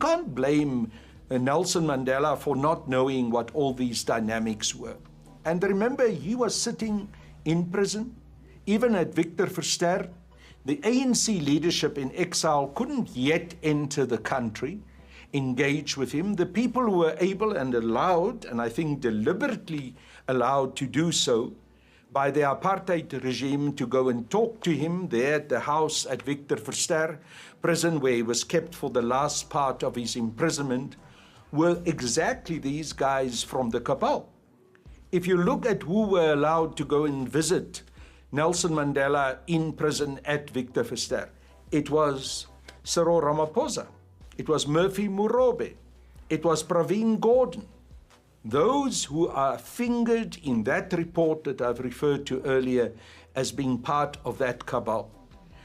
can't blame Nelson Mandela for not knowing what all these dynamics were. And remember, he was sitting in prison, even at Victor Verster. The ANC leadership in exile couldn't yet enter the country, engage with him. The people who were able and allowed, and I think deliberately allowed to do so, by the apartheid regime to go and talk to him there at the house at Victor Verster prison, where he was kept for the last part of his imprisonment, were exactly these guys from the cabal. If you look at who were allowed to go and visit Nelson Mandela in prison at Victor Verster, it was Cyril Ramaphosa, it was Murphy Murobe, it was Praveen Gordhan. Those who are fingered in that report that I've referred to earlier as being part of that cabal.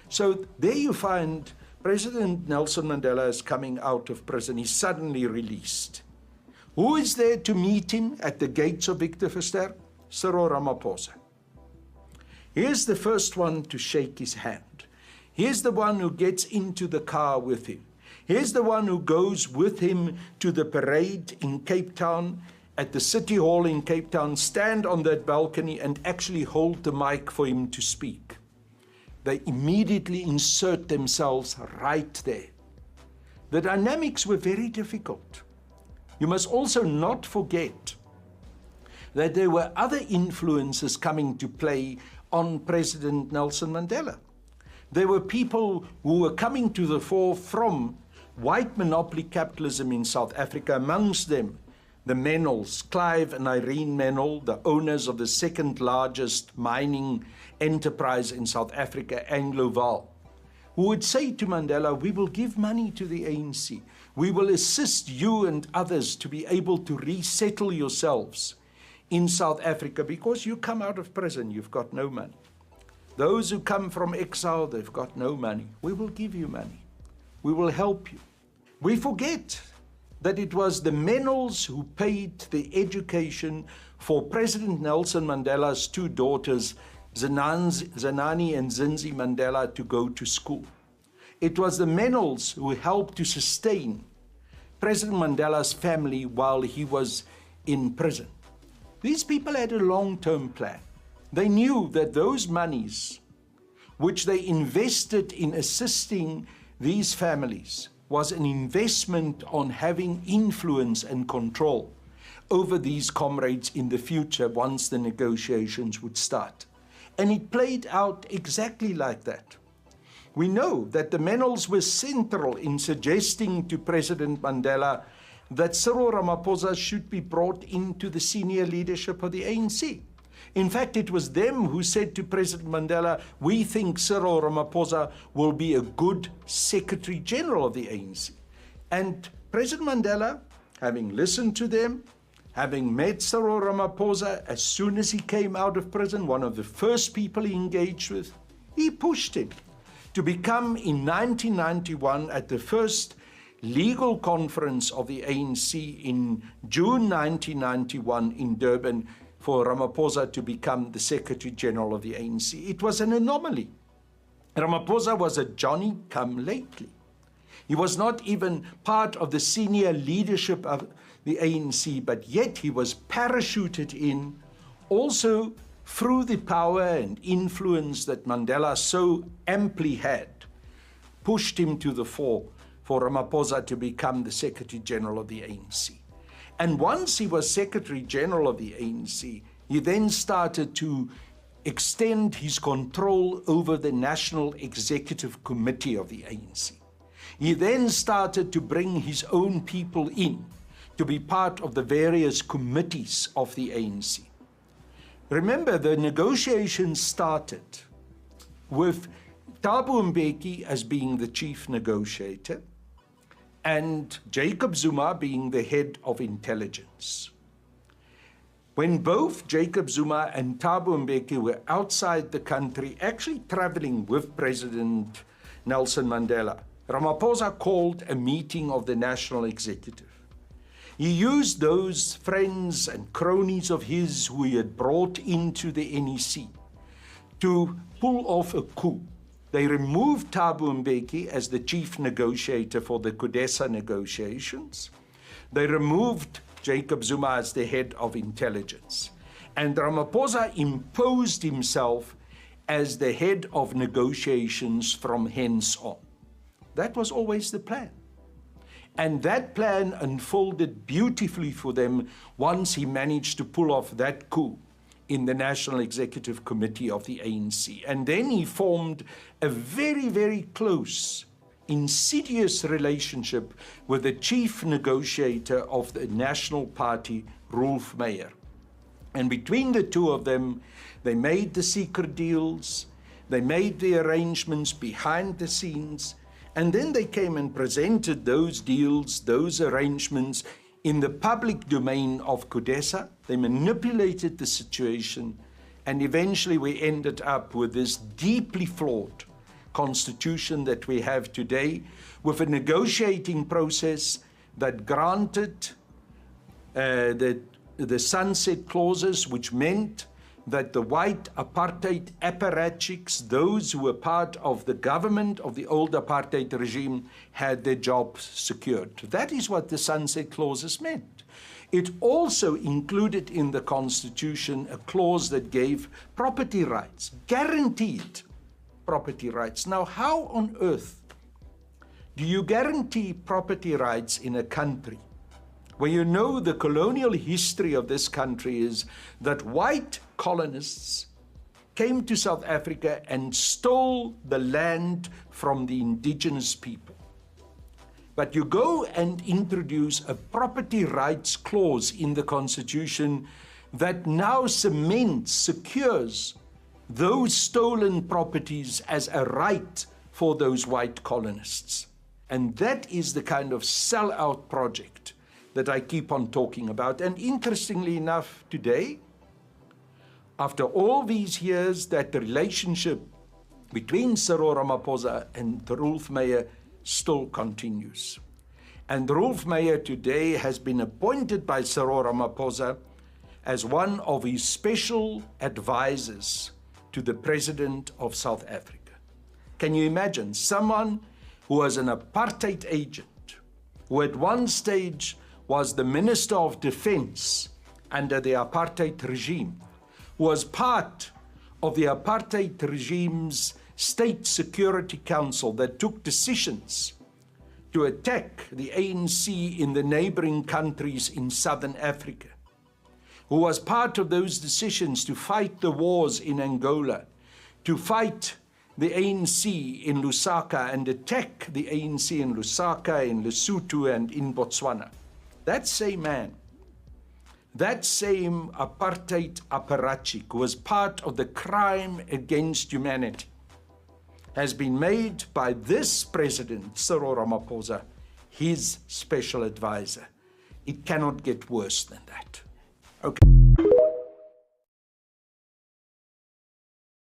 So there you find President Nelson Mandela is coming out of prison. He's suddenly released. Who is there to meet him at the gates of Victor Verster? Cyril Ramaphosa. Here's the first one to shake his hand. Here's the one who gets into the car with him. Here's the one who goes with him to the parade in Cape Town, at the City Hall in Cape Town, stand on that balcony and actually hold the mic for him to speak. They immediately insert themselves right there. The dynamics were very difficult. You must also not forget that there were other influences coming to play on President Nelson Mandela. There were people who were coming to the fore from white monopoly capitalism in South Africa, amongst them the Menels, Clive and Irene Menel, the owners of the second largest mining enterprise in South Africa, Anglo-Val, who would say to Mandela, we will give money to the ANC. We will assist you and others to be able to resettle yourselves in South Africa because you come out of prison, you've got no money. Those who come from exile, they've got no money. We will give you money. We will help you. We forget that it was the Menels who paid the education for President Nelson Mandela's two daughters, Zenani and Zinzi Mandela, to go to school. It was the Menels who helped to sustain President Mandela's family while he was in prison. These people had a long-term plan. They knew that those monies which they invested in assisting these families was an investment on having influence and control over these comrades in the future once the negotiations would start. And it played out exactly like that. We know that the Menels were central in suggesting to President Mandela that Cyril Ramaphosa should be brought into the senior leadership of the ANC. In fact, it was them who said to President Mandela, we think Cyril Ramaphosa will be a good Secretary General of the ANC. And President Mandela, having listened to them, having met Cyril Ramaphosa as soon as he came out of prison, one of the first people he engaged with, he pushed him to become, in 1991, at the first legal conference of the ANC in June 1991 in Durban, for Ramaphosa to become the Secretary General of the ANC. It was an anomaly. Ramaphosa was a Johnny-come-lately. He was not even part of the senior leadership of the ANC, but yet he was parachuted in, also through the power and influence that Mandela so amply had, pushed him to the fore for Ramaphosa to become the Secretary General of the ANC. And once he was Secretary General of the ANC, he then started to extend his control over the National Executive Committee of the ANC. He then started to bring his own people in to be part of the various committees of the ANC. Remember, the negotiations started with Thabo Mbeki as being the chief negotiator, and Jacob Zuma being the head of intelligence. When both Jacob Zuma and Thabo Mbeki were outside the country, actually traveling with President Nelson Mandela, Ramaphosa called a meeting of the National Executive. He used those friends and cronies of his who he had brought into the NEC to pull off a coup They removed Thabo Mbeki as the chief negotiator for the CODESA negotiations. They removed Jacob Zuma as the head of intelligence. And Ramaphosa imposed himself as the head of negotiations from hence on. That was always the plan. And that plan unfolded beautifully for them once he managed to pull off that coup in the National Executive Committee of the ANC. And then he formed a very, very close, insidious relationship with the chief negotiator of the National Party, Rolf Meyer. And between the two of them, they made the secret deals, they made the arrangements behind the scenes, and then they came and presented those deals, those arrangements in the public domain of CODESA. They manipulated the situation, and eventually we ended up with this deeply flawed constitution that we have today, with a negotiating process that granted the sunset clauses, which meant that the white apartheid apparatchiks, those who were part of the government of the old apartheid regime, had their jobs secured. That is what the sunset clauses meant. It also included in the Constitution a clause that gave property rights, guaranteed property rights. Now, how on earth do you guarantee property rights in a country where you know the colonial history of this country is that white colonists came to South Africa and stole the land from the indigenous people? But you go and introduce a property rights clause in the Constitution that now cements, secures those stolen properties as a right for those white colonists. And that is the kind of sellout project that I keep on talking about. And interestingly enough, today, after all these years, that the relationship between Cyril Ramaphosa and Rolf Meyer still continues. And Rolf Meyer today has been appointed by Cyril Ramaphosa as one of his special advisors to the President of South Africa. Can you imagine someone who was an apartheid agent, who at one stage was the Minister of Defense under the apartheid regime, was part of the apartheid regime's State Security Council that took decisions to attack the ANC in the neighboring countries in Southern Africa, who was part of those decisions to fight the wars in Angola, to fight the ANC in Lusaka and attack the ANC in Lusaka, in Lesotho and in Botswana. That same man, that same apartheid apparatchik who was part of the crime against humanity, has been made by this president, Cyril Ramaphosa, his special advisor. It cannot get worse than that. Okay.